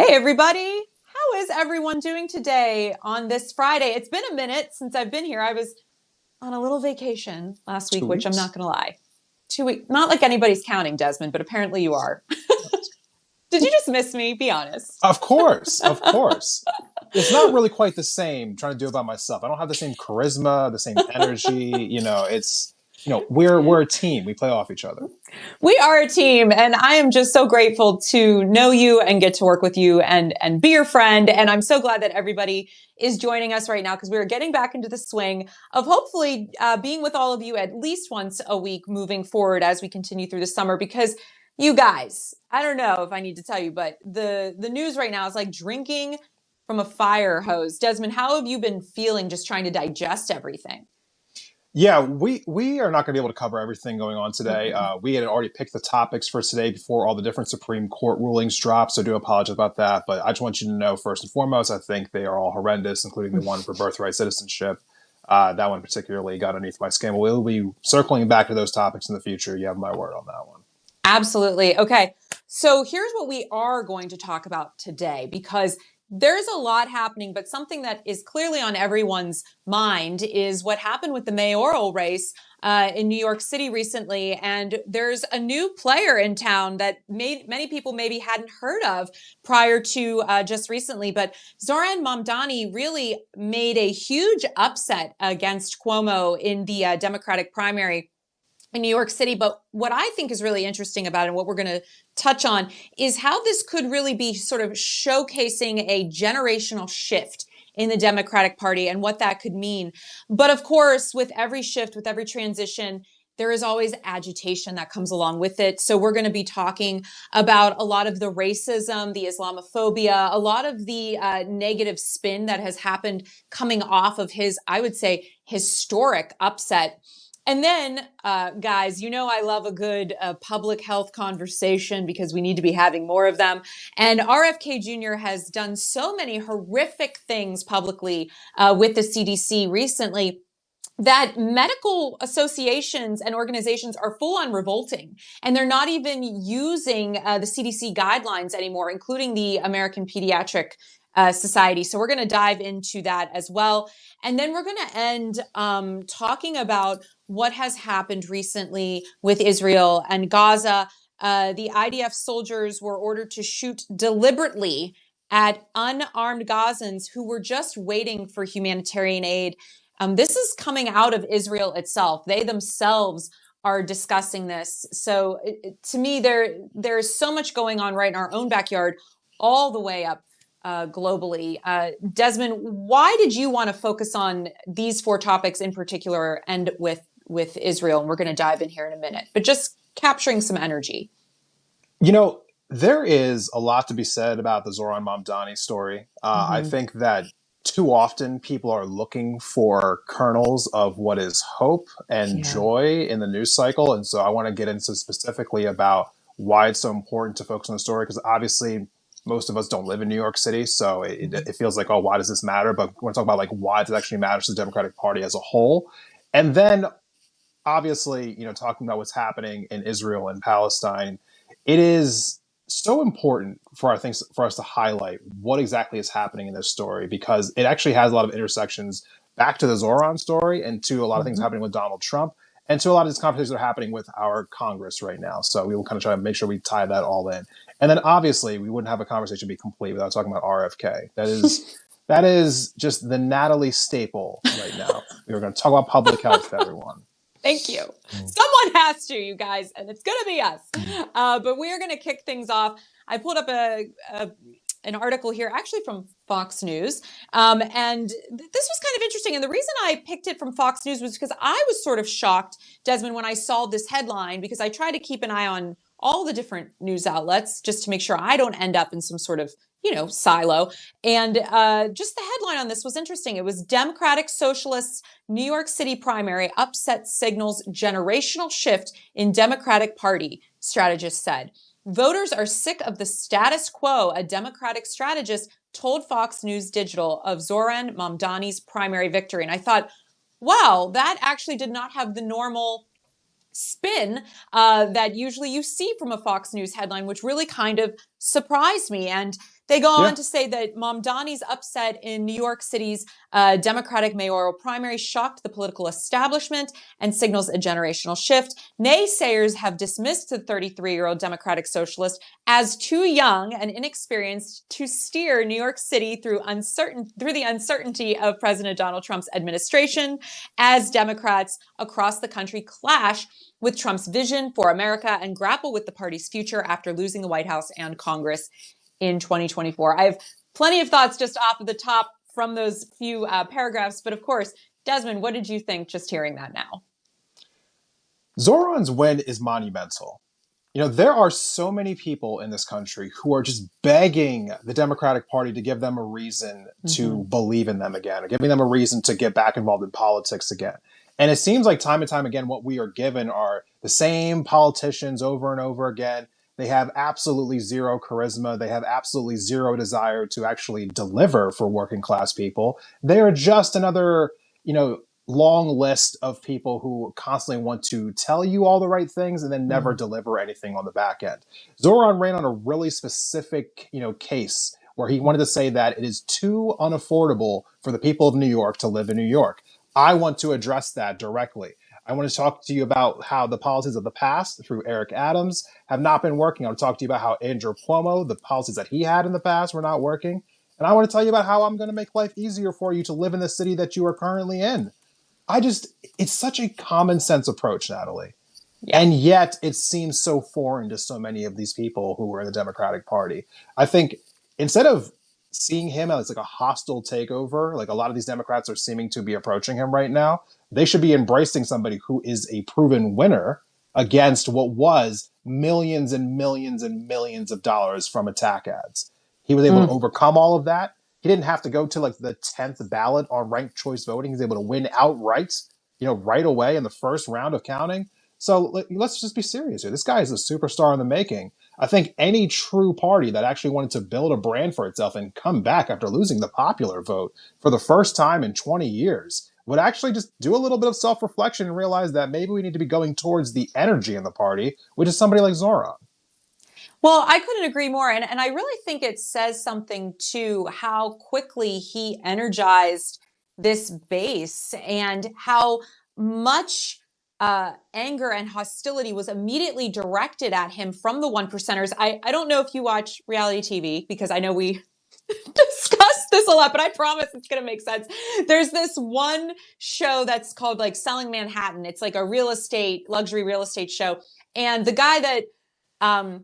Hey, everybody. How is everyone doing today on this Friday? It's been a minute since I've been here. I was on a little vacation last week, which I'm not going to lie. 2 weeks. Not like anybody's counting, Desmond, but apparently you are. Did you just miss me? Be honest. Of course, of course. It's not really quite the same trying to do it by myself. I don't have the same charisma, the same energy. We're a team. We play off each other. We are a team, and I am just so grateful to know you and get to work with you and be your friend. And I'm so glad that everybody is joining us right now because we're getting back into the swing of hopefully being with all of you at least once a week moving forward as we continue through the summer. Because you guys, I don't know if I need to tell you, but the news right now is like drinking from a fire hose. Desmond, how have you been feeling just trying to digest everything? Yeah, we are not going to be able to cover everything going on today. We had already picked the topics for today before all the different Supreme Court rulings dropped, so I do apologize about that. But I just want you to know, first and foremost, I think they are all horrendous, including the one for birthright citizenship. That one particularly got underneath my skin. We'll be circling back to those topics in the future. You have my word on that one. Absolutely. Okay. So here's what we are going to talk about today, because there's a lot happening, but something that is clearly on everyone's mind is what happened with the mayoral race in New York City recently. And there's a new player in town that many people maybe hadn't heard of prior to just recently. But Zohran Mamdani really made a huge upset against Cuomo in the Democratic primary in New York City. But what I think is really interesting about it, and what we're going to touch on, is how this could really be sort of showcasing a generational shift in the Democratic Party and what that could mean. But of course, with every shift, with every transition, there is always agitation that comes along with it. So we're going to be talking about a lot of the racism, the Islamophobia, a lot of the negative spin that has happened coming off of his, I would say, historic upset. And then, guys, you know I love a good public health conversation because we need to be having more of them. And RFK Jr. has done so many horrific things publicly with the CDC recently that medical associations and organizations are full on revolting. And they're not even using the CDC guidelines anymore, including the American Pediatric Society. So we're going to dive into that as well. And then we're going to end talking about what has happened recently with Israel and Gaza. The IDF soldiers were ordered to shoot deliberately at unarmed Gazans who were just waiting for humanitarian aid. This is coming out of Israel itself. They themselves are discussing this. So to me, there's so much going on right in our own backyard, all the way up globally. Desmond, why did you want to focus on these four topics in particular and with Israel? And we're going to dive in here in a minute, but just capturing some energy. You know, there is a lot to be said about the Zohran Mamdani story. I think that too often people are looking for kernels of what is hope and joy in the news cycle. And so I want to get into specifically about why it's so important to focus on the story, because obviously most of us don't live in New York City. So it feels like, oh, why does this matter? But we're talking about like why does it actually matter to the Democratic Party as a whole? And then obviously, talking about what's happening in Israel and Palestine, it is so important for us to highlight what exactly is happening in this story, because it actually has a lot of intersections back to the Zohran story and to a lot of things happening with Donald Trump and to a lot of these conversations that are happening with our Congress right now. So we will kind of try to make sure we tie that all in. And then obviously we wouldn't have a conversation be complete without talking about RFK. That is just the Natalie staple right now. We were going to talk about public health to everyone. Thank you. Someone has to, you guys, and it's going to be us. But we are going to kick things off. I pulled up an article here, actually from Fox News, and this was kind of interesting. And the reason I picked it from Fox News was because I was sort of shocked, Desmond, when I saw this headline, because I try to keep an eye on all the different news outlets just to make sure I don't end up in some sort of silo. And just the headline on this was interesting. It was Democratic Socialists New York City primary upset signals generational shift in Democratic Party, strategists said. Voters are sick of the status quo, a Democratic strategist told Fox News Digital of Zohran Mamdani's primary victory. And I thought, wow, that actually did not have the normal spin that usually you see from a Fox News headline, which really kind of surprised me. And They go on Yeah. to say that Mamdani's upset in New York City's Democratic mayoral primary shocked the political establishment and signals a generational shift. Naysayers have dismissed the 33-year-old Democratic socialist as too young and inexperienced to steer New York City through the uncertainty of President Donald Trump's administration, as Democrats across the country clash with Trump's vision for America and grapple with the party's future after losing the White House and Congress in 2024. I have plenty of thoughts just off of the top from those few paragraphs. But of course, Desmond, what did you think just hearing that now? Zoran's win is monumental. There are so many people in this country who are just begging the Democratic Party to give them a reason to believe in them again, or giving them a reason to get back involved in politics again. And it seems like time and time again, what we are given are the same politicians over and over again. They have absolutely zero charisma. They have absolutely zero desire to actually deliver for working class people. They are just another, long list of people who constantly want to tell you all the right things and then never deliver anything on the back end. Zoran ran on a really specific, case where he wanted to say that it is too unaffordable for the people of New York to live in New York. I want to address that directly. I want to talk to you about how the policies of the past through Eric Adams have not been working. I want to talk to you about how Andrew Cuomo, the policies that he had in the past were not working. And I want to tell you about how I'm going to make life easier for you to live in the city that you are currently in. It's such a common sense approach, Natalie. Yeah. And yet it seems so foreign to so many of these people who were in the Democratic Party. I think instead of seeing him as like a hostile takeover, like a lot of these Democrats are seeming to be approaching him right now, they should be embracing somebody who is a proven winner against what was millions and millions and millions of dollars from attack ads. He was able to overcome all of that. He didn't have to go to like the 10th ballot on ranked choice voting. He's able to win outright, right away in the first round of counting. So let's just be serious here. This guy is a superstar in the making. I think any true party that actually wanted to build a brand for itself and come back after losing the popular vote for the first time in 20 years would actually just do a little bit of self-reflection and realize that maybe we need to be going towards the energy in the party, which is somebody like Zoran. Well, I couldn't agree more. And I really think it says something to how quickly he energized this base and how much anger and hostility was immediately directed at him from the one percenters. I don't know if you watch reality TV, because I know we discussed this a lot, but I promise it's going to make sense. There's this one show that's called like Selling Manhattan. It's like a luxury real estate show. And the guy that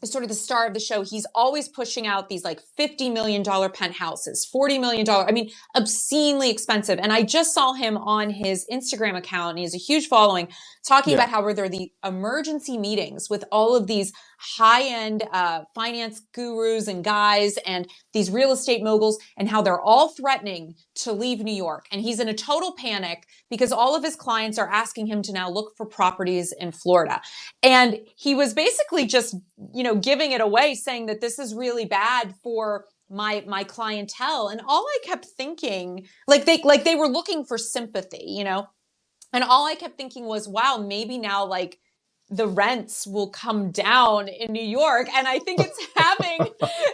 is sort of the star of the show, he's always pushing out these like $50 million penthouses, $40 million. I mean, obscenely expensive. And I just saw him on his Instagram account, and he has a huge following, talking about how there are the emergency meetings with all of these high-end finance gurus and guys and these real estate moguls, and how they're all threatening to leave New York. And he's in a total panic because all of his clients are asking him to now look for properties in Florida. And he was basically just, giving it away, saying that this is really bad for my clientele. And all I kept thinking, like they were looking for sympathy, and all I kept thinking was, wow, maybe now like the rents will come down in New York. And I think it's having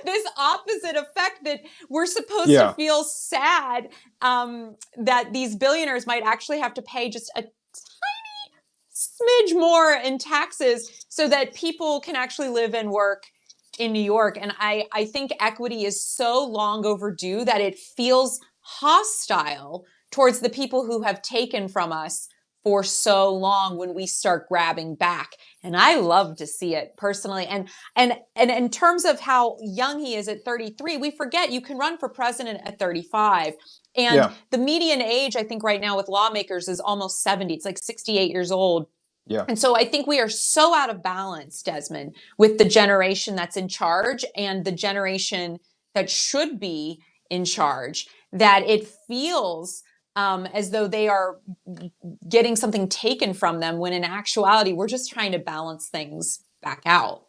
this opposite effect, that we're supposed to feel sad that these billionaires might actually have to pay just a smidge more in taxes so that people can actually live and work in New York. And I think equity is so long overdue that it feels hostile towards the people who have taken from us for so long when we start grabbing back. And I love to see it personally. And in terms of how young he is at 33, we forget you can run for president at 35. And the median age, I think right now with lawmakers, is almost 70. It's like 68 years old. Yeah. And so I think we are so out of balance, Desmond, with the generation that's in charge and the generation that should be in charge, that it feels as though they are getting something taken from them, when in actuality, we're just trying to balance things back out.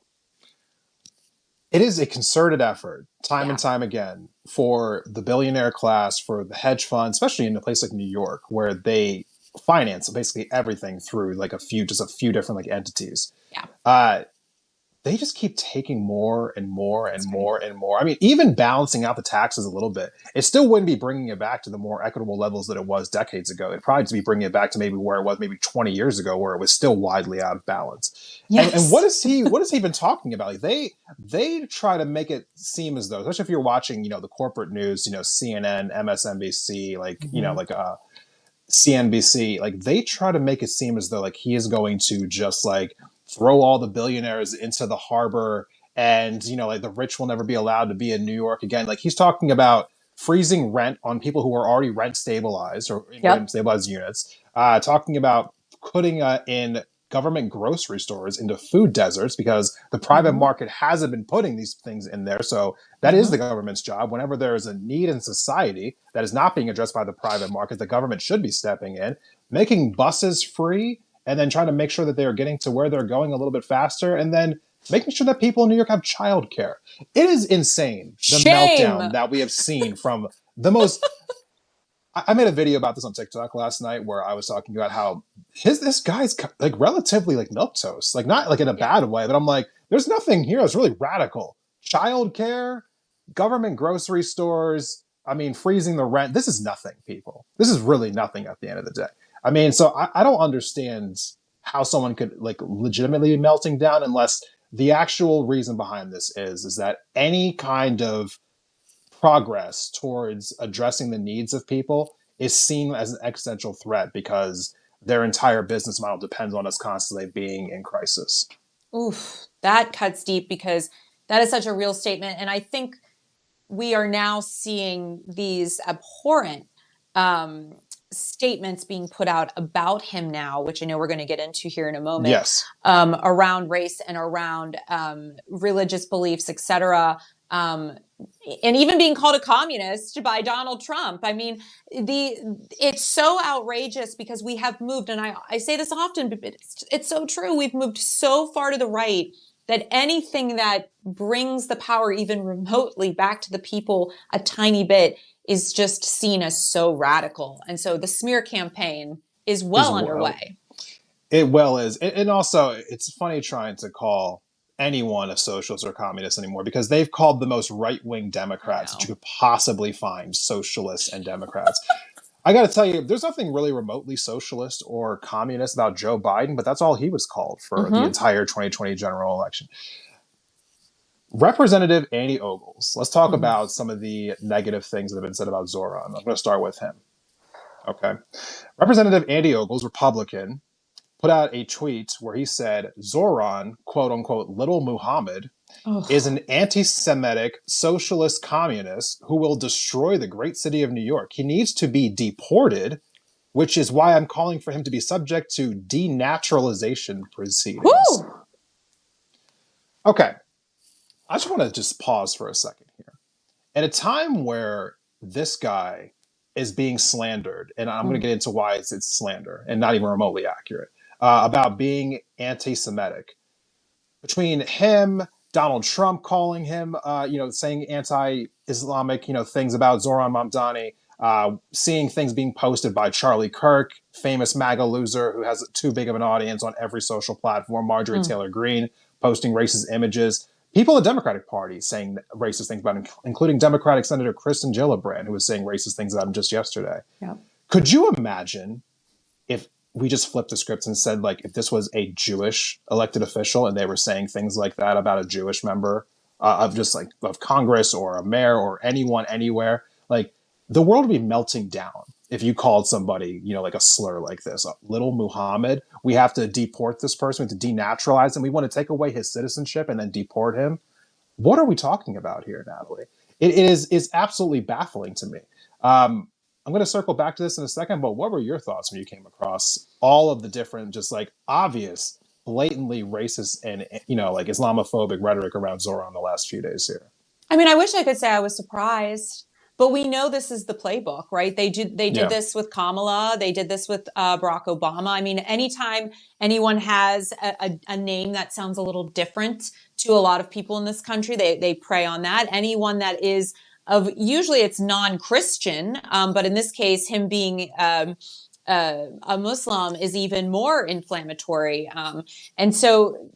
It is a concerted effort, time and time again, for the billionaire class, for the hedge funds, especially in a place like New York, where they finance basically everything through like a few different like entities. Yeah. they just keep taking more and more and more and more. I mean, even balancing out the taxes a little bit, it still wouldn't be bringing it back to the more equitable levels that it was decades ago. It'd probably be bringing it back to maybe where it was maybe 20 years ago, where it was still widely out of balance. Yes. And what is he been talking about? Like they try to make it seem as though, especially if you're watching, the corporate news, CNN, MSNBC, like, CNBC, like they try to make it seem as though like he is going to just like throw all the billionaires into the harbor, and like the rich will never be allowed to be in New York again. Like he's talking about freezing rent on people who are already rent stabilized or in rent stabilized units, talking about putting in government grocery stores into food deserts because the private market hasn't been putting these things in there. So that is the government's job. Whenever there is a need in society that is not being addressed by the private market, the government should be stepping in, making buses free, and then trying to make sure that they are getting to where they're going a little bit faster, and then making sure that people in New York have childcare. It is insane, the meltdown that we have seen from the most... I made a video about this on TikTok last night where I was talking about how this guy's like relatively like milquetoast, like not like in a bad way, but I'm like, there's nothing here that's really radical. Childcare, government grocery stores, I mean, freezing the rent. This is nothing, people. This is really nothing at the end of the day. I mean, so I don't understand how someone could like legitimately be melting down unless the actual reason behind this is that any kind of progress towards addressing the needs of people is seen as an existential threat because their entire business model depends on us constantly being in crisis. Oof, that cuts deep because that is such a real statement. And I think we are now seeing these abhorrent statements being put out about him now, which I know we're going to get into here in a moment. Yes. Around race and around religious beliefs, etc. And even being called a communist by Donald Trump. I mean, it's so outrageous because we have moved, and I say this often, but it's so true. We've moved so far to the right that anything that brings the power even remotely back to the people a tiny bit is just seen as so radical. And so the smear campaign is well underway. It well is. And also, it's funny trying to call anyone a socialist or communist anymore because they've called the most right-wing Democrats that you could possibly find socialists and Democrats. I got to tell you, there's nothing really remotely socialist or communist about Joe Biden, but that's all he was called for the entire 2020 general election. Representative Andy Ogles. Let's talk about some of the negative things that have been said about Zohran. I'm going to start with him. Okay. Representative Andy Ogles, Republican, put out a tweet where he said Zohran, quote unquote, little Muhammad, is an anti-Semitic socialist communist who will destroy the great city of New York. He needs to be deported, which is why I'm calling for him to be subject to denaturalization proceedings. Woo! Okay. I just want to just pause for a second here. At a time where this guy is being slandered, and I'm going to get into why it's slander and not even remotely accurate, about being anti-Semitic. Between him, Donald Trump calling him, saying anti-Islamic, things about Zohran Mamdani, seeing things being posted by Charlie Kirk, famous MAGA loser who has too big of an audience on every social platform, Marjorie Taylor Greene posting racist images, people in the Democratic Party saying racist things about him, including Democratic Senator Kristen Gillibrand, who was saying racist things about him just yesterday. Yep. Could you imagine if we just flipped the script and said, like, if this was a Jewish elected official and they were saying things like that about a Jewish member of Congress or a mayor or anyone anywhere, like the world would be melting down if you called somebody, like a slur like this, little Muhammad. We have to deport this person, we have to denaturalize him. We want to take away his citizenship and then deport him. What are we talking about here, Natalie? It's absolutely baffling to me. I'm going to circle back to this in a second, but what were your thoughts when you came across all of the different, just like obvious, blatantly racist and, like Islamophobic rhetoric around Zohran the last few days here? I mean, I wish I could say I was surprised, but we know this is the playbook, right? They did this with Kamala. They did this with Barack Obama. I mean, anytime anyone has a name that sounds a little different to a lot of people in this country, they prey on that. Anyone that is usually it's non-Christian, but in this case, him being a Muslim is even more inflammatory. And so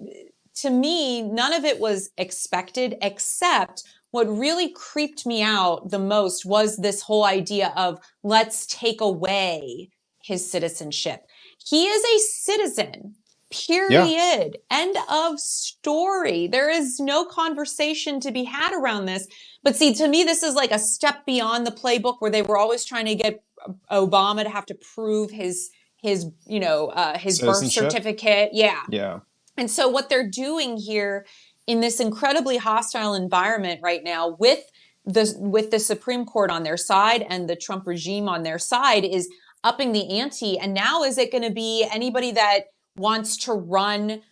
to me, none of it was expected, except what really creeped me out the most was this whole idea of let's take away his citizenship. He is a citizen, Yeah. period. End of story. There is no conversation to be had around this. But see, to me, this is like a step beyond the playbook where they were always trying to get Obama to have to prove his birth Citizenship. certificate. Yeah. Yeah. And so what they're doing here in this incredibly hostile environment right now with the Supreme Court on their side and the Trump regime on their side is upping the ante. And now is it going to be anybody that wants to run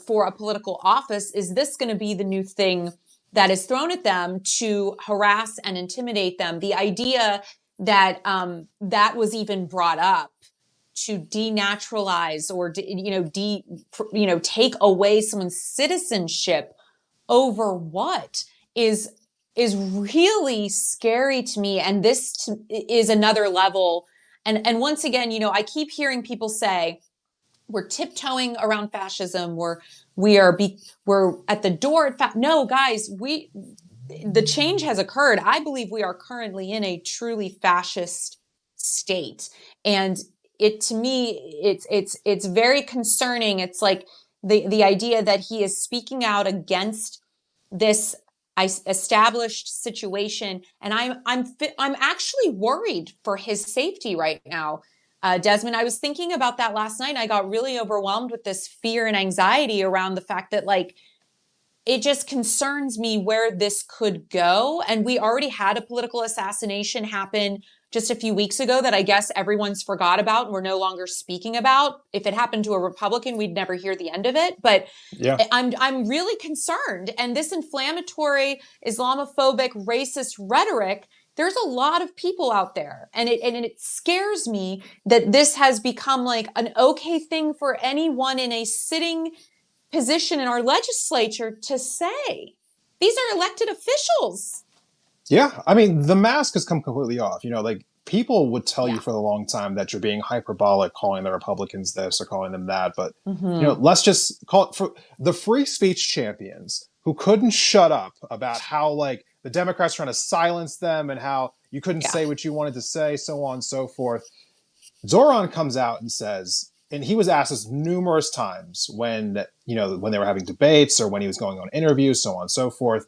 for a political office? Is this going to be the new thing that is thrown at them to harass and intimidate them? The idea that that was even brought up to denaturalize or take away someone's citizenship over what is really scary to me. And this is another level. And once again, I keep hearing people say we're tiptoeing around fascism. We're at the door. No, guys, the change has occurred. I believe we are currently in a truly fascist state, and to me, it's very concerning. It's like the idea that he is speaking out against this established situation, and I'm actually worried for his safety right now. Desmond, I was thinking about that last night. And I got really overwhelmed with this fear and anxiety around the fact that it just concerns me where this could go. And we already had a political assassination happen just a few weeks ago that I guess everyone's forgot about and we're no longer speaking about. If it happened to a Republican, we'd never hear the end of it. But Yeah. I'm really concerned. And this inflammatory, Islamophobic, racist rhetoric, there's a lot of people out there. And it scares me that this has become like an okay thing for anyone in a sitting position in our legislature to say. These are elected officials. Yeah. I mean, the mask has come completely off. People would tell Yeah. you for a long time that you're being hyperbolic, calling the Republicans this or calling them that. But, Mm-hmm. let's just call it for the free speech champions who couldn't shut up about how, the Democrats trying to silence them and how you couldn't Yeah. say what you wanted to say, so on and so forth. Zohran comes out and says, and he was asked this numerous times when they were having debates or when he was going on interviews, so on and so forth.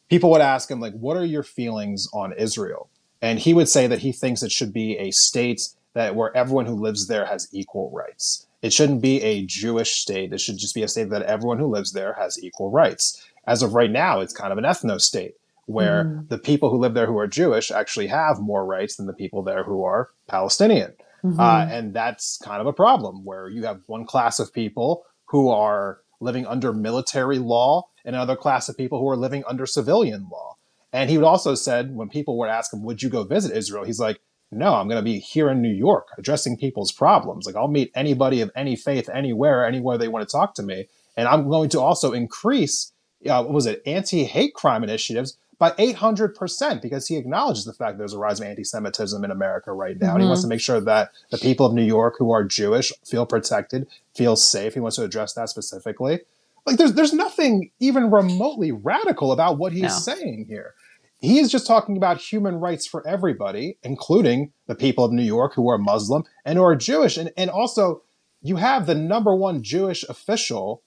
People would ask him, what are your feelings on Israel? And he would say that he thinks it should be a state where everyone who lives there has equal rights. It shouldn't be a Jewish state. It should just be a state that everyone who lives there has equal rights. As of right now, it's kind of an ethno state where the people who live there who are Jewish actually have more rights than the people there who are Palestinian. And that's kind of a problem where you have one class of people who are living under military law and another class of people who are living under civilian law. And he would also said, when people would ask him, would you go visit Israel? He's like, no, I'm going to be here in New York addressing people's problems. I'll meet anybody of any faith, anywhere they want to talk to me. And I'm going to also increase, anti-hate crime initiatives by 800% because he acknowledges the fact there's a rise of anti-Semitism in America right now. And he wants to make sure that the people of New York who are Jewish feel protected, feel safe. He wants to address that specifically. There's nothing even remotely radical about what he's saying here. He is just talking about human rights for everybody, including the people of New York who are Muslim and who are Jewish. And also, you have the number one Jewish official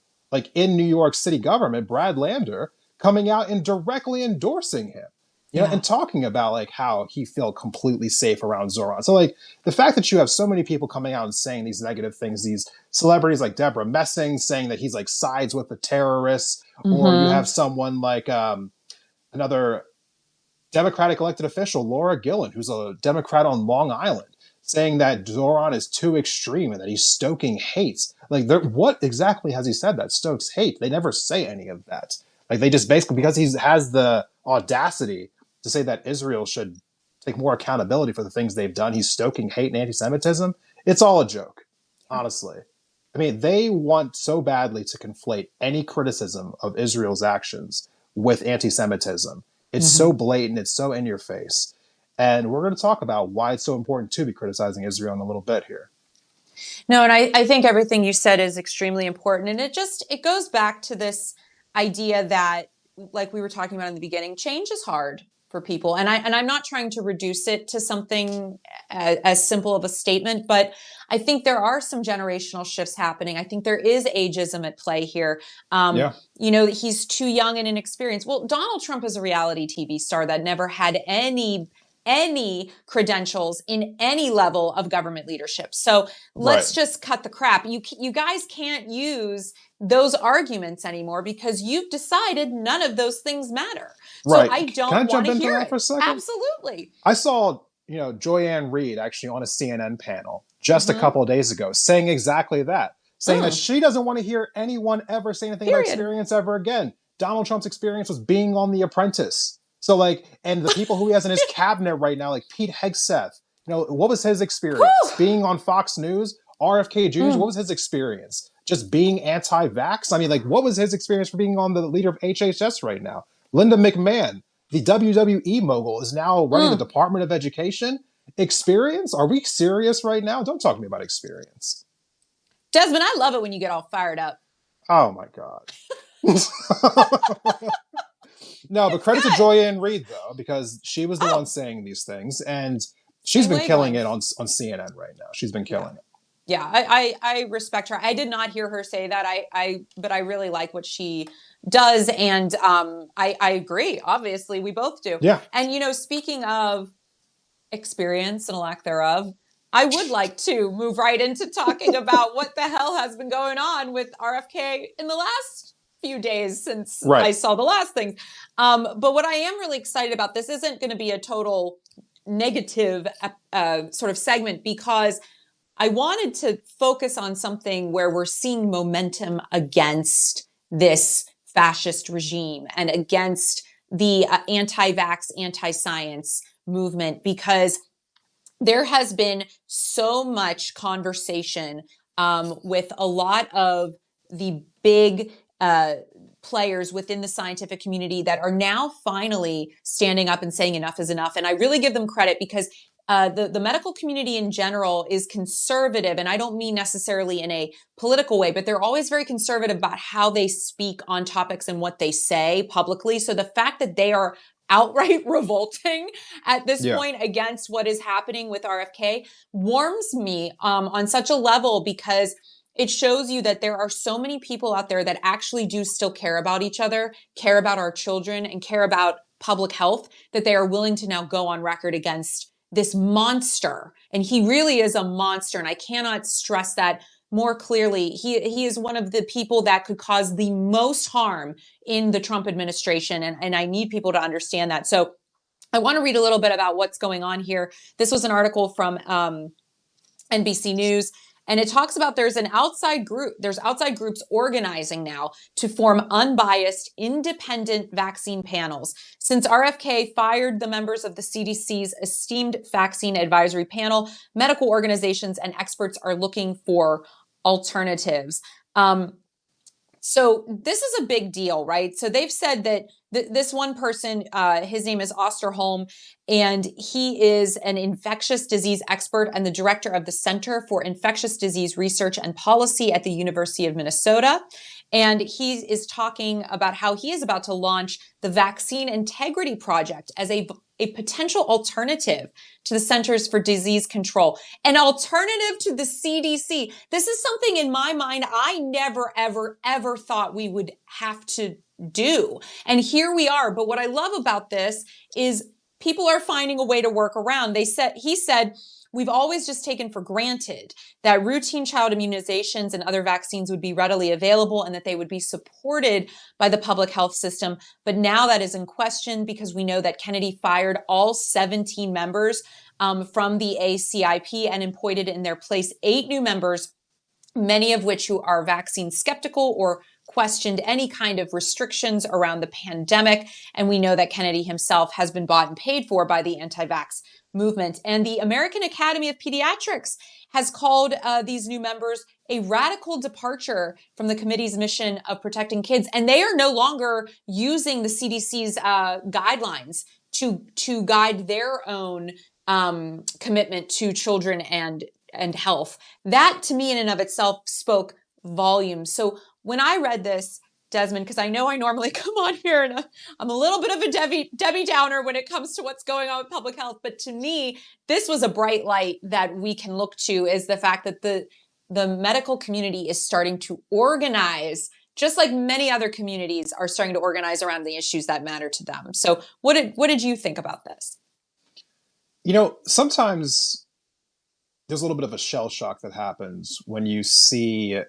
in New York City government, Brad Lander, coming out and directly endorsing him, and talking about how he felt completely safe around Zohran. So the fact that you have so many people coming out and saying these negative things, these celebrities like Deborah Messing saying that he's sides with the terrorists, or you have someone like another Democratic elected official, Laura Gillen, who's a Democrat on Long Island, saying that Zohran is too extreme and that he's stoking hate. What exactly has he said that stokes hate? They never say any of that. They just basically, because he has the audacity to say that Israel should take more accountability for the things they've done, he's stoking hate and anti-Semitism. It's all a joke, honestly. I mean, they want so badly to conflate any criticism of Israel's actions with anti-Semitism. It's so blatant, it's so in your face. And we're going to talk about why it's so important to be criticizing Israel in a little bit here. No, and I think everything you said is extremely important. And it goes back to this idea that, like we were talking about in the beginning, change is hard for people. And I'm not trying to reduce it to something as simple of a statement, but I think there are some generational shifts happening. I think there is ageism at play here. Yeah. He's too young and inexperienced. Well, Donald Trump is a reality TV star that never had any credentials in any level of government leadership. So let's just cut the crap. You guys can't use those arguments anymore because you've decided none of those things matter. So Right. I Can I don't want jump to into hear that it. for a second? Absolutely. I saw, Joyanne Reed actually on a CNN panel just a Mm-hmm. couple of days ago saying exactly that, saying that she doesn't want to hear anyone ever say anything about Period. experience ever again. Donald Trump's experience was being on The Apprentice. So and the people who he has in his cabinet right now, like Pete Hegseth, what was his experience? Whew. Being on Fox News, RFK Jr., what was his experience? Just being anti-vax? I mean, what was his experience for being on the leader of HHS right now? Linda McMahon, the WWE mogul, is now running the Department of Education. Experience? Are we serious right now? Don't talk to me about experience. Desmond, I love it when you get all fired up. Oh my God. No, but credit to Joyanne Reed, though, because she was the one saying these things, and she's been killing it on CNN right now. She's been killing it. Yeah, I respect her. I did not hear her say that. But I really like what she does, and I agree. Obviously, we both do. Yeah. And speaking of experience and a lack thereof, I would like to move right into talking about what the hell has been going on with RFK in the last few days since I saw the last thing. But what I am really excited about, this isn't going to be a total negative sort of segment, because I wanted to focus on something where we're seeing momentum against this fascist regime and against the anti-vax, anti-science movement, because there has been so much conversation with a lot of the big players within the scientific community that are now finally standing up and saying enough is enough. And I really give them credit, because the medical community in general is conservative, and I don't mean necessarily in a political way, but they're always very conservative about how they speak on topics and what they say publicly. So the fact that they are outright revolting at this point against what is happening with RFK warms me on such a level, because it shows you that there are so many people out there that actually do still care about each other, care about our children, and care about public health, that they are willing to now go on record against this monster. And he really is a monster. And I cannot stress that more clearly. He is one of the people that could cause the most harm in the Trump administration. And I need people to understand that. So I want to read a little bit about what's going on here. This was an article from NBC News. And it talks about there's outside groups organizing now to form unbiased, independent vaccine panels. Since RFK fired the members of the CDC's esteemed vaccine advisory panel, medical organizations and experts are looking for alternatives. So this is a big deal, right? So they've said that this one person, his name is Osterholm, and he is an infectious disease expert and the director of the Center for Infectious Disease Research and Policy at the University of Minnesota. And he is talking about how he is about to launch the Vaccine Integrity Project as a potential alternative to the Centers for Disease Control, an alternative to the CDC. This is something in my mind I never, ever, ever thought we would have to do. And here we are. But what I love about this is people are finding a way to work around. He said, we've always just taken for granted that routine child immunizations and other vaccines would be readily available and that they would be supported by the public health system. But now that is in question, because we know that Kennedy fired all 17 members from the ACIP and appointed in their place 8 new members, many of which who are vaccine skeptical or questioned any kind of restrictions around the pandemic. And we know that Kennedy himself has been bought and paid for by the anti-vax movement. And the American Academy of Pediatrics has called these new members a radical departure from the committee's mission of protecting kids. And they are no longer using the CDC's guidelines to guide their own commitment to children and and health. That to me in and of itself spoke volumes. So when I read this, Desmond, because I know I normally come on here and I'm a little bit of a Debbie Downer when it comes to what's going on with public health. But to me, this was a bright light that we can look to, is the fact that the medical community is starting to organize, just like many other communities are starting to organize around the issues that matter to them. So what did you think about this? Sometimes there's a little bit of a shell shock that happens when you see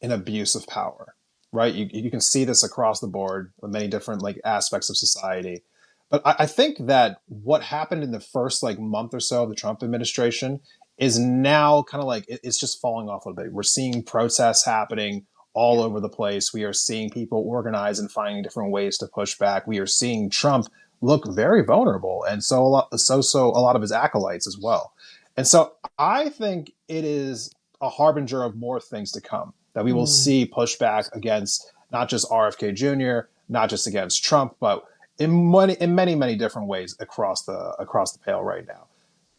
an abuse of power, right? You can see this across the board with many different aspects of society. But I think that what happened in the first month or so of the Trump administration is now kind of it's just falling off a little bit. We're seeing protests happening all over the place. We are seeing people organize and finding different ways to push back. We are seeing Trump look very vulnerable, and so a lot of his acolytes as well. And so I think it is a harbinger of more things to come, that we will see pushback against not just RFK Jr., not just against Trump, but in many different ways across the pale right now.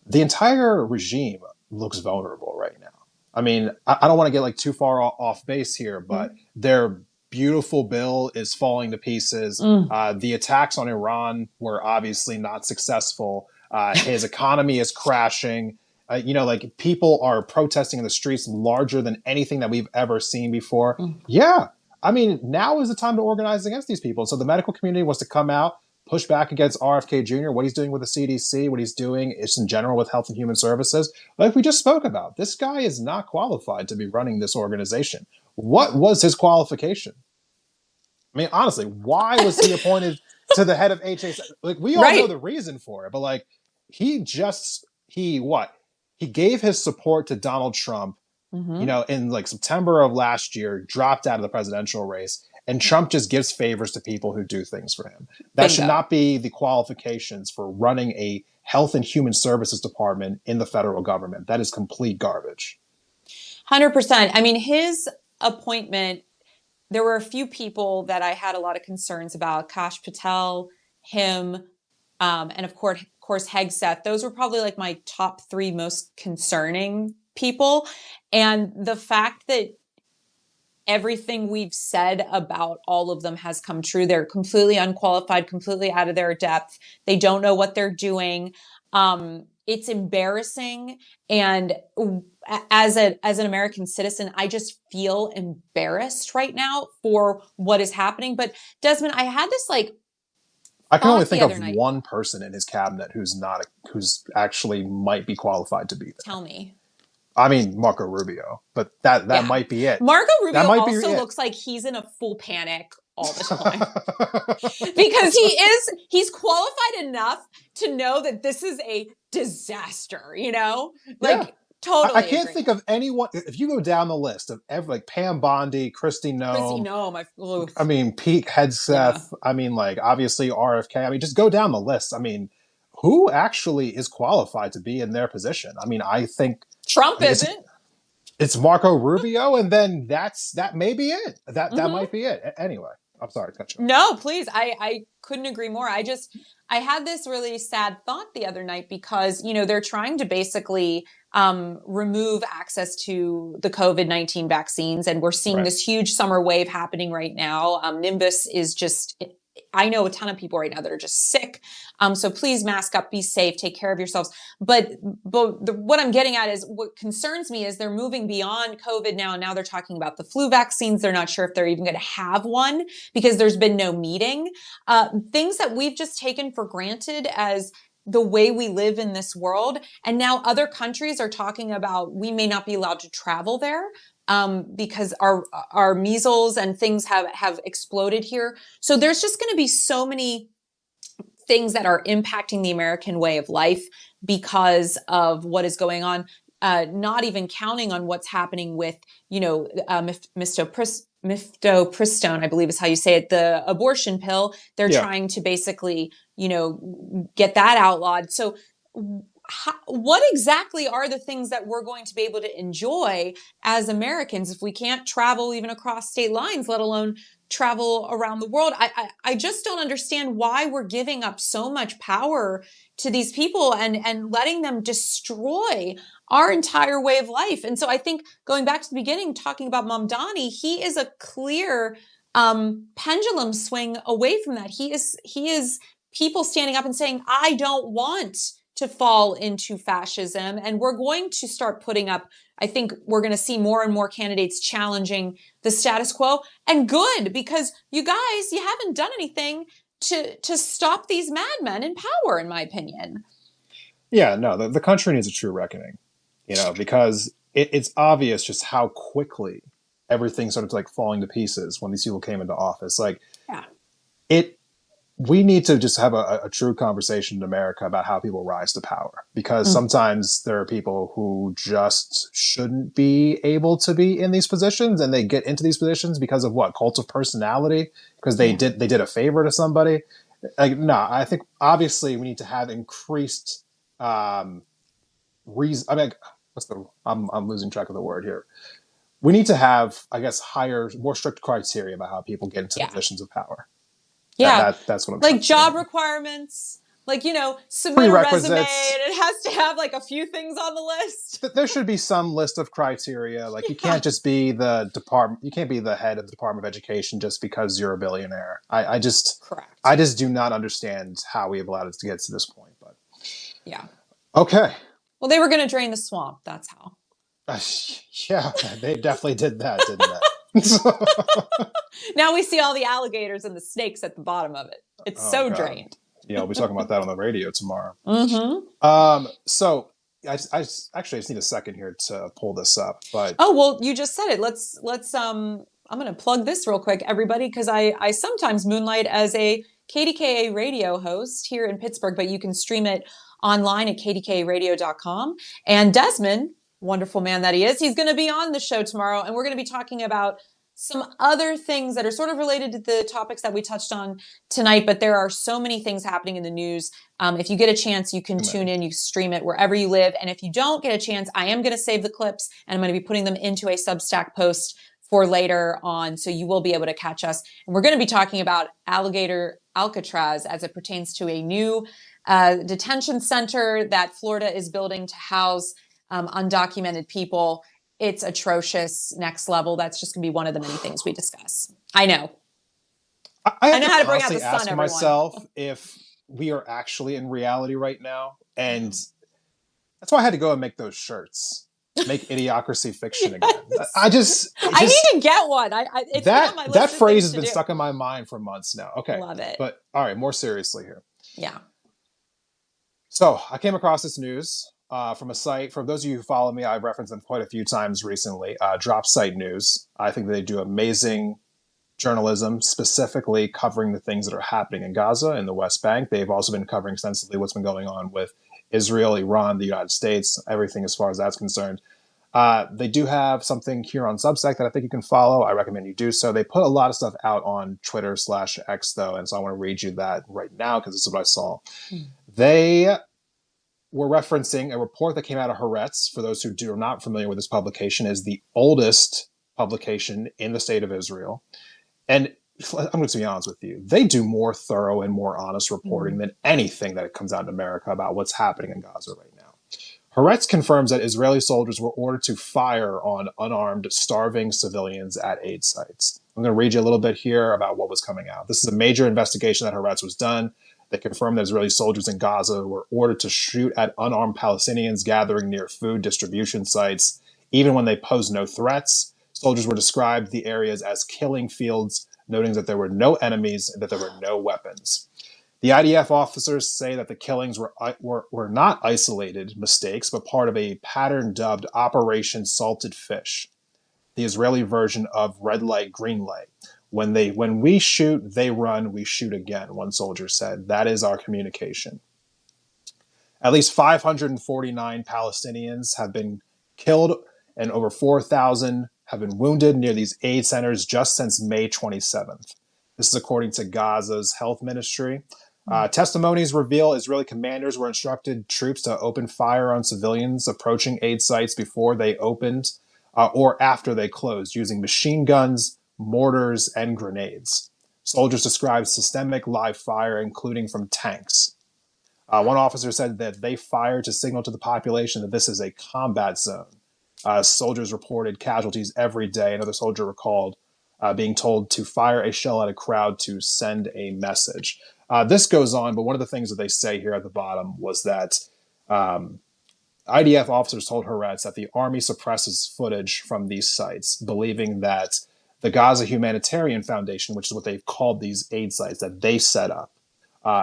The entire regime looks vulnerable right now. I mean, I don't want to get too far off base here, but their beautiful bill is falling to pieces. The attacks on Iran were obviously not successful. His economy is crashing. People are protesting in the streets larger than anything that we've ever seen before. Yeah. I mean, now is the time to organize against these people. So the medical community wants to come out, push back against RFK Jr., what he's doing with the CDC, what he's doing just in general with Health and Human Services. Like we just spoke about, this guy is not qualified to be running this organization. What was his qualification? I mean, honestly, why was he appointed to the head of HHS? We all know the reason for it, but he gave his support to Donald Trump, in September of last year, dropped out of the presidential race, and Trump just gives favors to people who do things for him. That should not be the qualifications for running a Health and Human Services department in the federal government. That is complete garbage. 100%. I mean, his appointment, there were a few people that I had a lot of concerns about. Kash Patel, him, and of course Hegseth. Those were probably my top three most concerning people. And the fact that everything we've said about all of them has come true. They're completely unqualified, completely out of their depth. They don't know what they're doing. It's embarrassing. And as an American citizen, I just feel embarrassed right now for what is happening. But Desmond, I had this I can only think of one person in his cabinet who's actually might be qualified to be there. Tell me. I mean, Marco Rubio, but that might be it. Marco Rubio also looks like he's in a full panic all the time because he's qualified enough to know that this is a disaster, Totally. I can't think of anyone. If you go down the list of Pam Bondi, Kristi Noem, I mean, Pete Hegseth, I mean, obviously RFK. I mean, just go down the list. I mean, who actually is qualified to be in their position? I mean, I think Trump isn't. It's Marco Rubio, and then that may be it. That might be it. Anyway, I'm sorry to cut you off. No, please. I couldn't agree more. I had this really sad thought the other night because, they're trying to basically remove access to the COVID-19 vaccines. And we're seeing this huge summer wave happening right now. Nimbus is just, I know a ton of people right now that are just sick. So please mask up, be safe, take care of yourselves. But what I'm getting at is what concerns me is they're moving beyond COVID now. And now they're talking about the flu vaccines. They're not sure if they're even going to have one because there's been no meeting. Things that we've just taken for granted as the way we live in this world. And now other countries are talking about we may not be allowed to travel there. Because our measles and things have exploded here. So there's just going to be so many things that are impacting the American way of life because of what is going on. Not even counting on what's happening with, mifepristone, I believe is how you say it, the abortion pill. They're trying to basically, get that outlawed. So what exactly are the things that we're going to be able to enjoy as Americans if we can't travel even across state lines, let alone travel around the world? I just don't understand why we're giving up so much power to these people and letting them destroy our entire way of life. And so I think going back to the beginning, talking about Mamdani, he is a clear pendulum swing away from that. He is people standing up and saying, I don't want to fall into fascism. And we're going to start putting up, I think we're going to see more and more candidates challenging the status quo. And good, because you guys, you haven't done anything to stop these madmen in power, in my opinion. Yeah, no, the country needs a true reckoning, because it's obvious just how quickly everything started like falling to pieces when these people came into office. Like, yeah. We need to just have a true conversation in America about how people rise to power, because sometimes there are people who just shouldn't be able to be in these positions, and they get into these positions because of what? Cult of personality, because they did a favor to somebody. Like, no, I think obviously we need to have increased reason. I mean, I'm losing track of the word here. We need to have, I guess, more strict criteria about how people get into positions of power. Yeah, that's what I'm like job requirements, like, submit a resume and it has to have like a few things on the list. There should be some list of criteria. Like, you can't just be you can't be the head of the Department of Education just because you're a billionaire. I just do not understand how we have allowed it to get to this point. But yeah. Okay. Well, they were going to drain the swamp. That's how. Yeah, they definitely did that, didn't they? Now we see all the alligators and the snakes at the bottom of it. It's drained. Yeah, we'll be talking about that on the radio tomorrow. So I actually just need a second here to pull this up. But you just said it. Let's I'm going to plug this real quick, everybody, because I sometimes moonlight as a KDKA radio host here in Pittsburgh, but you can stream it online at kdkaradio.com. And Desmond, wonderful man that he is, he's going to be on the show tomorrow, and we're going to be talking about some other things that are sort of related to the topics that we touched on tonight, but there are so many things happening in the news. If you get a chance, you can tune in, you stream it wherever you live. And if you don't get a chance, I am going to save the clips, and I'm going to be putting them into a Substack post for later on, so you will be able to catch us. And we're going to be talking about alligator Alcatraz as it pertains to a new detention center that Florida is building to house undocumented people. It's atrocious, next level. That's just going to be one of the many things we discuss. I know. I know how to bring out the sun, everyone. Myself if we are actually in reality right now. And that's why I had to go and make those shirts. Make Idiocracy fiction again. I need to get one. It's on my list. That phrase has been stuck in my mind for months now. Okay. Love it. But all right, more seriously here. Yeah. So I came across this news from a site. For those of you who follow me, I've referenced them quite a few times recently. Drop Site News. I think they do amazing journalism, specifically covering the things that are happening in Gaza and the West Bank. They've also been covering extensively what's been going on with Israel, Iran, the United States, everything as far as that's concerned. They do have something here on Substack that I think you can follow. I recommend you do so. They put a lot of stuff out on Twitter/X, though, and so I want to read you that right now because this is what I saw. They were referencing a report that came out of Haaretz. For those who are not familiar with this publication, is the oldest publication in the state of Israel. And I'm going to be honest with you, they do more thorough and more honest reporting than anything that comes out in America about what's happening in Gaza right now. Haaretz confirms that Israeli soldiers were ordered to fire on unarmed, starving civilians at aid sites. I'm going to read you a little bit here about what was coming out. This is a major investigation that Haaretz was done. They confirmed that Israeli soldiers in Gaza were ordered to shoot at unarmed Palestinians gathering near food distribution sites. Even when they posed no threats, soldiers were described the areas as killing fields, noting that there were no enemies and that there were no weapons. The IDF officers say that the killings were not isolated mistakes, but part of a pattern dubbed Operation Salted Fish, the Israeli version of red light, green light. When we shoot, they run, we shoot again, one soldier said. That is our communication. At least 549 Palestinians have been killed and over 4,000 have been wounded near these aid centers just since May 27th. This is according to Gaza's health ministry. Testimonies reveal Israeli commanders were instructed troops to open fire on civilians approaching aid sites before they opened or after they closed, using machine guns, mortars, and grenades. Soldiers described systemic live fire, including from tanks. One officer said that they fired to signal to the population that this is a combat zone. Soldiers reported casualties every day. Another soldier recalled being told to fire a shell at a crowd to send a message. This goes on, but one of the things that they say here at the bottom was that IDF officers told Haaretz that the army suppresses footage from these sites, believing that the Gaza Humanitarian Foundation, which is what they've called these aid sites that they set up,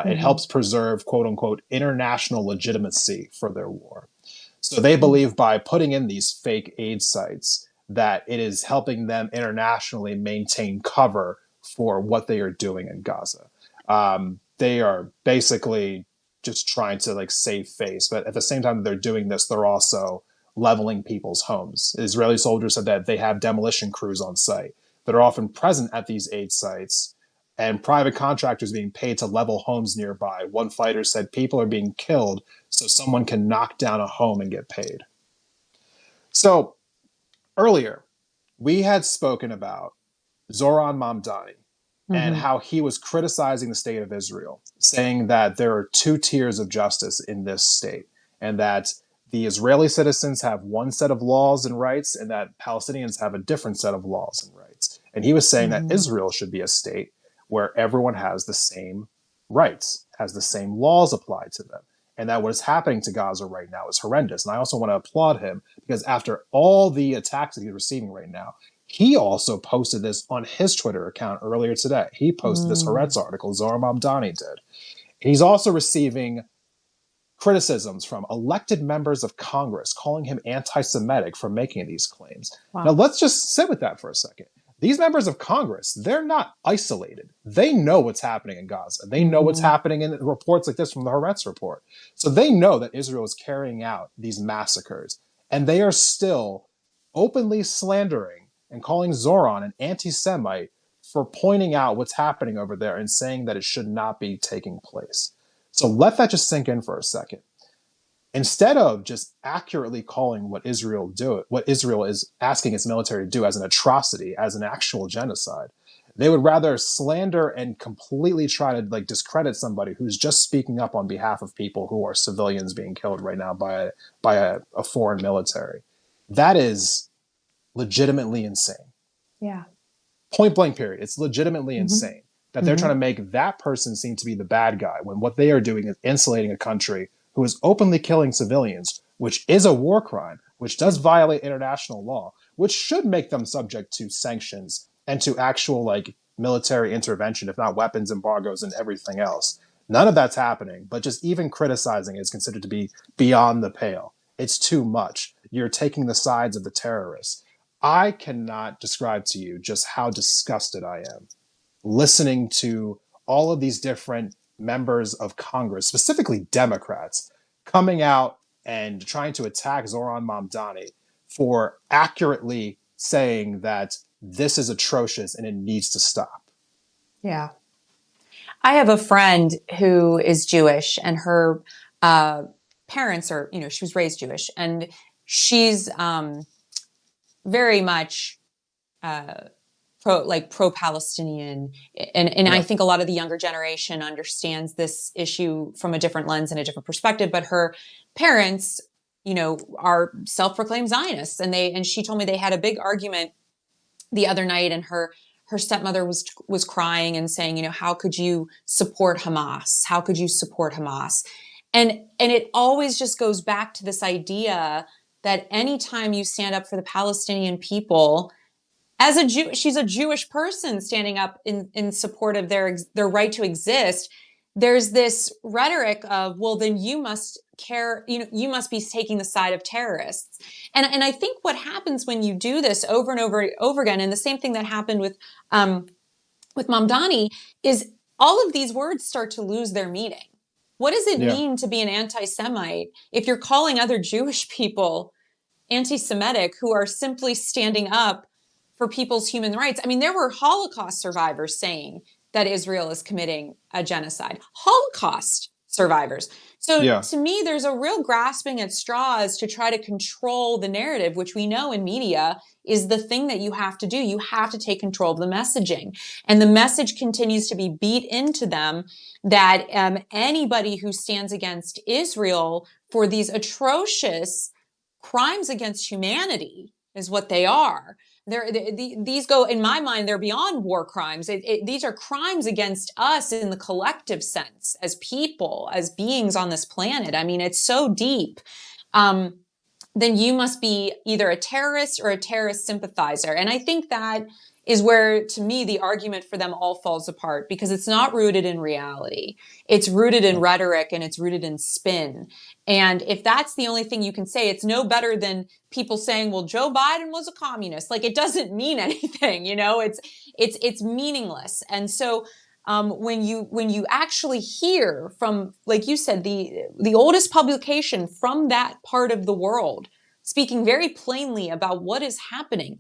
it helps preserve, quote unquote, international legitimacy for their war. So they believe by putting in these fake aid sites that it is helping them internationally maintain cover for what they are doing in Gaza. They are basically just trying to like save face, but at the same time that they're doing this, they're also leveling people's homes. Israeli soldiers said that they have demolition crews on site that are often present at these aid sites, and private contractors being paid to level homes nearby. One fighter said people are being killed so someone can knock down a home and get paid. So earlier, we had spoken about Zohran Mamdani and how he was criticizing the state of Israel, saying that there are two tiers of justice in this state, and that the Israeli citizens have one set of laws and rights, and that Palestinians have a different set of laws and rights. And he was saying that Israel should be a state where everyone has the same rights, has the same laws applied to them, and that what is happening to Gaza right now is horrendous. And I also want to applaud him because after all the attacks that he's receiving right now, he also posted this on his Twitter account earlier today. He posted this Haaretz article, Zohran Mamdani did. And he's also receiving criticisms from elected members of Congress calling him anti-Semitic for making these claims. Wow. Now, let's just sit with that for a second. These members of Congress, they're not isolated. They know what's happening in Gaza. They know what's happening in reports like this from the Haaretz report. So they know that Israel is carrying out these massacres, and they are still openly slandering and calling Zohran an anti-Semite for pointing out what's happening over there and saying that it should not be taking place. So let that just sink in for a second. Instead of just accurately calling what Israel is asking its military to do as an atrocity, as an actual genocide, they would rather slander and completely try to like discredit somebody who's just speaking up on behalf of people who are civilians being killed right now by a foreign military. That is legitimately insane. Yeah. Point blank period. It's legitimately insane that they're trying to make that person seem to be the bad guy when what they are doing is insulating a country who is openly killing civilians, which is a war crime, which does violate international law, which should make them subject to sanctions and to actual like military intervention, if not weapons embargoes and everything else. None of that's happening, but just even criticizing is considered to be beyond the pale. It's too much. You're taking the sides of the terrorists. I cannot describe to you just how disgusted I am listening to all of these different members of Congress, specifically Democrats, coming out and trying to attack Zohran Mamdani for accurately saying that this is atrocious and it needs to stop. Yeah. I have a friend who is Jewish, and her parents are, she was raised Jewish, and she's very much pro-Palestinian, and I think a lot of the younger generation understands this issue from a different lens and a different perspective. But her parents, are self-proclaimed Zionists, and she told me they had a big argument the other night, and her stepmother was crying and saying, how could you support Hamas? How could you support Hamas? And it always just goes back to this idea that anytime you stand up for the Palestinian people, as a Jew, she's a Jewish person standing up in support of their right to exist. There's this rhetoric of, well, then you must care, you must be taking the side of terrorists. And I think what happens when you do this over and over again, and the same thing that happened with Mamdani, is all of these words start to lose their meaning. What does it mean to be an anti-Semite if you're calling other Jewish people anti-Semitic who are simply standing up for people's human rights? I mean, there were Holocaust survivors saying that Israel is committing a genocide. Holocaust survivors. So Yeah. to me, there's a real grasping at straws to try to control the narrative, which we know in media is the thing that you have to do. You have to take control of the messaging. And the message continues to be beat into them that anybody who stands against Israel for these atrocious crimes against humanity is what they are. These go, in my mind, they're beyond war crimes. These are crimes against us in the collective sense, as people, as beings on this planet. I mean, it's so deep. Then you must be either a terrorist or a terrorist sympathizer. And I think that is where, to me, the argument for them all falls apart, because it's not rooted in reality. It's rooted in rhetoric and it's rooted in spin. And if that's the only thing you can say, it's no better than people saying, well, Joe Biden was a communist. Like, it doesn't mean anything, you know, it's meaningless. And so when you actually hear from, like you said, the oldest publication from that part of the world speaking very plainly about what is happening,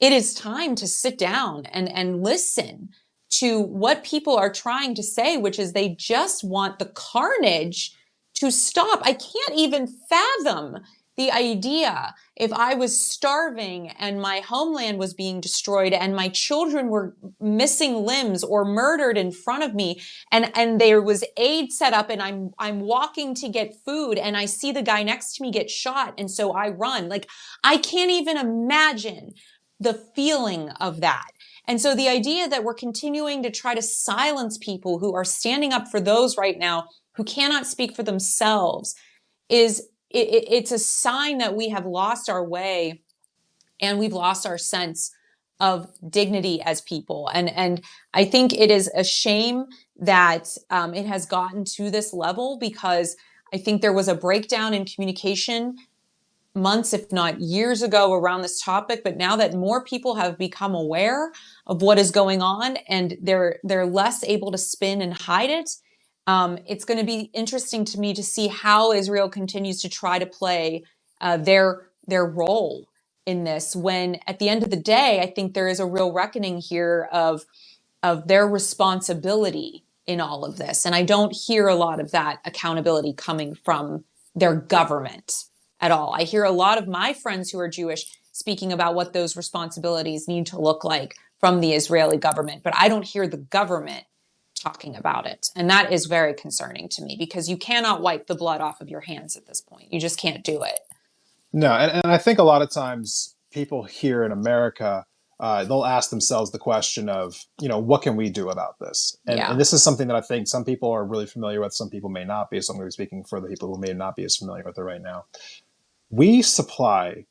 it is time to sit down and listen to what people are trying to say, which is they just want the carnage to stop. I can't even fathom the idea if I was starving and my homeland was being destroyed and my children were missing limbs or murdered in front of me, and there was aid set up and I'm walking to get food and I see the guy next to me get shot and so I run. Like, I can't even imagine the feeling of that. And so the idea that we're continuing to try to silence people who are standing up for those right now who cannot speak for themselves is it's a sign that we have lost our way and we've lost our sense of dignity as people. And I think it is a shame that it has gotten to this level, because I think there was a breakdown in communication months, if not years ago, around this topic. But now that more people have become aware of what is going on and they're less able to spin and hide it, it's going to be interesting to me to see how Israel continues to try to play their role in this, when at the end of the day, I think there is a real reckoning here of their responsibility in all of this. And I don't hear a lot of that accountability coming from their government at all. I hear a lot of my friends who are Jewish speaking about what those responsibilities need to look like from the Israeli government, but I don't hear the government talking about it. And that is very concerning to me, because you cannot wipe the blood off of your hands at this point. You just can't do it. No, and I think a lot of times people here in America, they'll ask themselves the question of, what can we do about this? And this is something that I think some people are really familiar with, some people may not be. So I'm going to be speaking for the people who may not be as familiar with it right now. We supply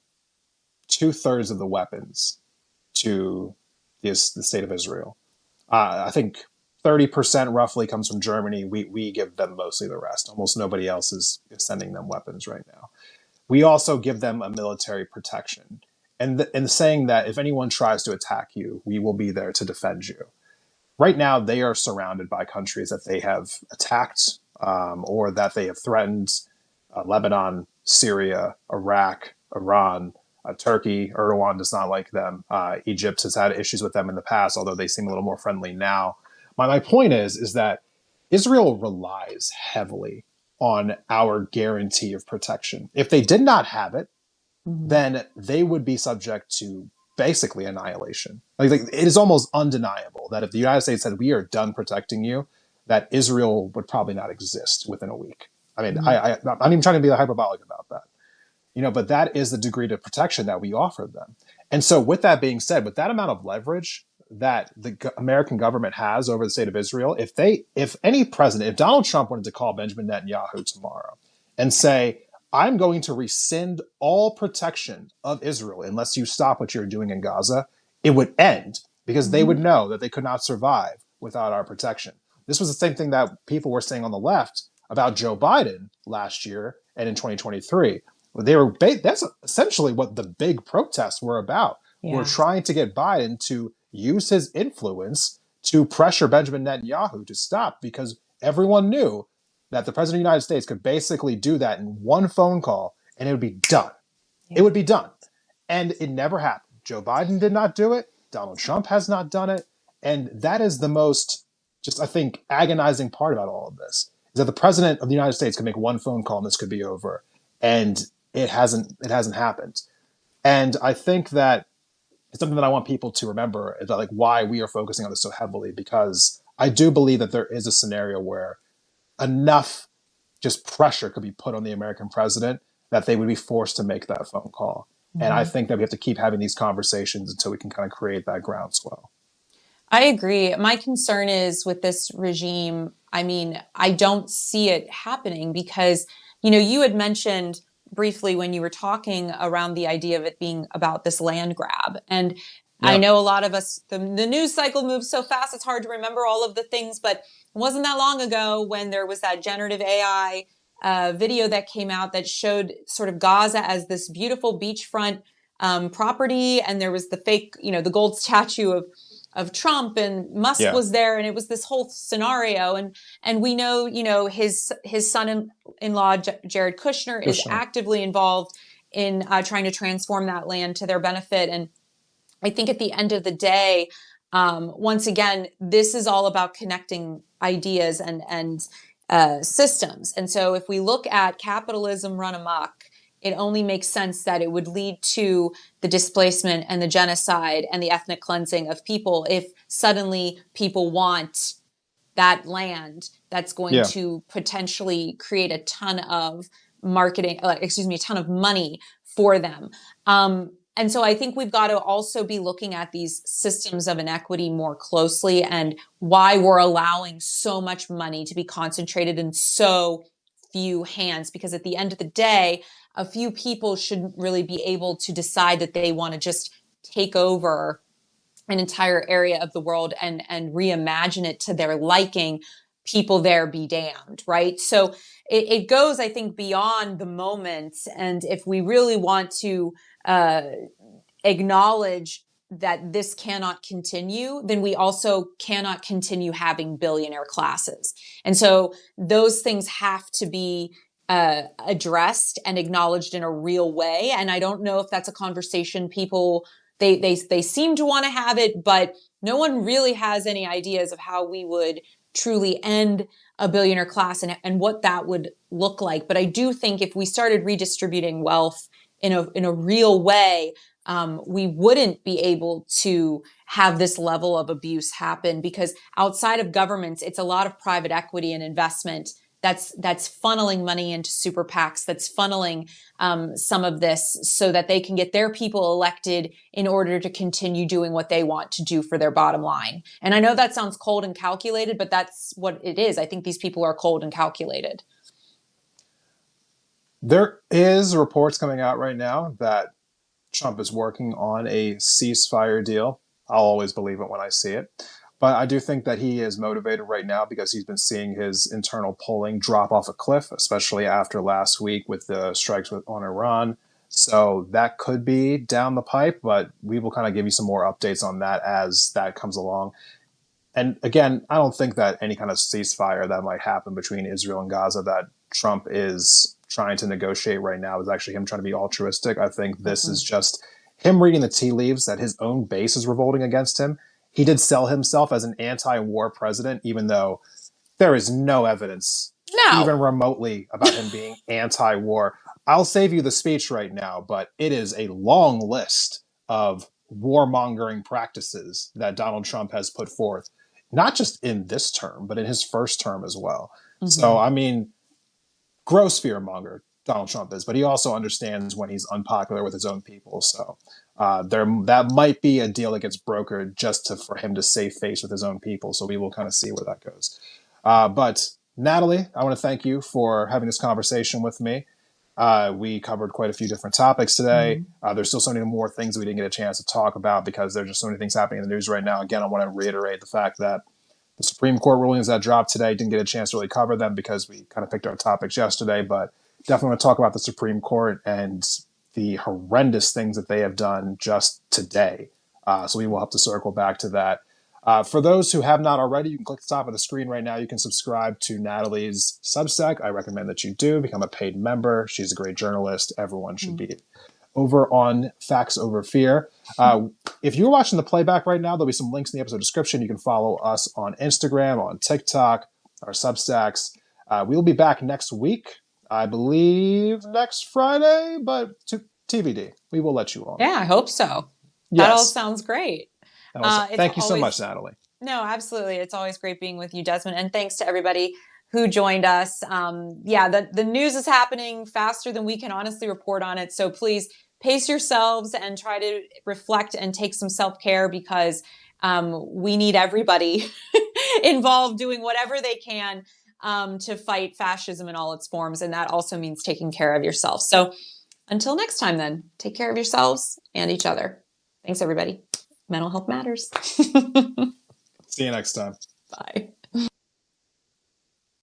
2/3 of the weapons to the state of Israel. I think 30% roughly comes from Germany. We give them mostly the rest. Almost nobody else is sending them weapons right now. We also give them a military protection, and saying that if anyone tries to attack you, we will be there to defend you. Right now, they are surrounded by countries that they have attacked or that they have threatened: Lebanon, Syria, Iraq, Iran, Turkey. Erdogan does not like them. Egypt has had issues with them in the past, although they seem a little more friendly now. My point is that Israel relies heavily on our guarantee of protection. If they did not have it, then they would be subject to basically annihilation. Like, it is almost undeniable that if the United States said, we are done protecting you, that Israel would probably not exist within a week. I mean, I'm not even trying to be hyperbolic about that. But that is the degree of protection that we offer them. And so with that being said, with that amount of leverage that the American government has over the state of Israel, if any president, if Donald Trump wanted to call Benjamin Netanyahu tomorrow and say, I'm going to rescind all protection of Israel unless you stop what you're doing in Gaza, it would end, because they would know that they could not survive without our protection. This was the same thing that people were saying on the left about Joe Biden last year and in 2023. That's essentially what the big protests were about. Yeah. We're trying to get Biden to use his influence to pressure Benjamin Netanyahu to stop, because everyone knew that the president of the United States could basically do that in one phone call and it would be done. Yeah. It would be done. And it never happened. Joe Biden did not do it. Donald Trump has not done it. And that is the most, just, I think, agonizing part about all of this, is that the president of the United States can make one phone call and this could be over, and it hasn't happened. And I think that it's something that I want people to remember, is that like why we are focusing on this so heavily, because I do believe that there is a scenario where enough just pressure could be put on the American president that they would be forced to make that phone call. And I think that we have to keep having these conversations until we can kind of create that groundswell. I agree. My concern is with this regime, I mean, I don't see it happening because, you had mentioned briefly when you were talking around the idea of it being about this land grab. And I Yeah. know a lot of us, the news cycle moves so fast, it's hard to remember all of the things, but it wasn't that long ago when there was that generative AI video that came out that showed sort of Gaza as this beautiful beachfront property. And there was the fake, the gold statue of Trump, and Musk Yeah. was there, and it was this whole scenario. And we know, his son-in-law Jared Kushner is Kushner. actively involved in trying to transform that land to their benefit. And I think at the end of the day, once again, this is all about connecting ideas and systems. And so if we look at capitalism run amok, it only makes sense that it would lead to the displacement and the genocide and the ethnic cleansing of people if suddenly people want that land that's going Yeah. to potentially create a ton of a ton of money for them. And so I think we've got to also be looking at these systems of inequity more closely and why we're allowing so much money to be concentrated in so few hands. Because at the end of the day, a few people shouldn't really be able to decide that they want to just take over an entire area of the world and reimagine it to their liking. People there be damned, right? So it goes, I think, beyond the moment. And if we really want to acknowledge that this cannot continue, then we also cannot continue having billionaire classes. And so those things have to be addressed and acknowledged in a real way. And I don't know if that's a conversation people they seem to want to have it, but no one really has any ideas of how we would truly end a billionaire class and what that would look like. But I do think if we started redistributing wealth in a real way, we wouldn't be able to have this level of abuse happen, because outside of governments, it's a lot of private equity and investment that's funneling money into super PACs, that's funneling some of this so that they can get their people elected in order to continue doing what they want to do for their bottom line. And I know that sounds cold and calculated, but that's what it is. I think these people are cold and calculated. There is reports coming out right now that Trump is working on a ceasefire deal. I'll always believe it when I see it. But I do think that he is motivated right now because he's been seeing his internal polling drop off a cliff, especially after last week with the strikes on Iran. So that could be down the pipe, but we will kind of give you some more updates on that as that comes along. And again, I don't think that any kind of ceasefire that might happen between Israel and Gaza that Trump is trying to negotiate right now is actually him trying to be altruistic. I think this is just him reading the tea leaves that his own base is revolting against him. He did sell himself as an anti-war president, even though there is no evidence, No. even remotely, about him being anti-war. I'll save you the speech right now, but it is a long list of warmongering practices that Donald Trump has put forth, not just in this term, but in his first term as well. So, I mean, gross fear monger Donald Trump is, but he also understands when he's unpopular with his own people. So that might be a deal that gets brokered just for him to save face with his own people. So we will kind of see where that goes. But Natalie, I want to thank you for having this conversation with me. We covered quite a few different topics today. There's still so many more things we didn't get a chance to talk about because there's just so many things happening in the news right now. Again, I want to reiterate the fact that the Supreme Court rulings that dropped today, didn't get a chance to really cover them because we kind of picked our topics yesterday, but definitely want to talk about the Supreme Court and the horrendous things that they have done just today. So we will have to circle back to that. For those who have not already, you can click the top of the screen right now. You can subscribe to Natalie's Substack. I recommend that you do. Become a paid member. She's a great journalist. Everyone should be over on Facts Over Fear. If you're watching the playback right now, there'll be some links in the episode description. You can follow us on Instagram, on TikTok, our Substacks. We'll be back next week. I believe next Friday, but to TBD. We will let you all know. Yeah, I hope so. That all Yes. sounds great. It's Thank you so always much, Natalie. No, absolutely. It's always great being with you, Desmond. And thanks to everybody who joined us. Yeah, the news is happening faster than we can honestly report on it. So please pace yourselves and try to reflect and take some self-care, because we need everybody involved doing whatever they can to fight fascism in all its forms. And that also means taking care of yourself. So until next time, then, take care of yourselves and each other. Thanks, everybody. Mental health matters. See you next time. Bye.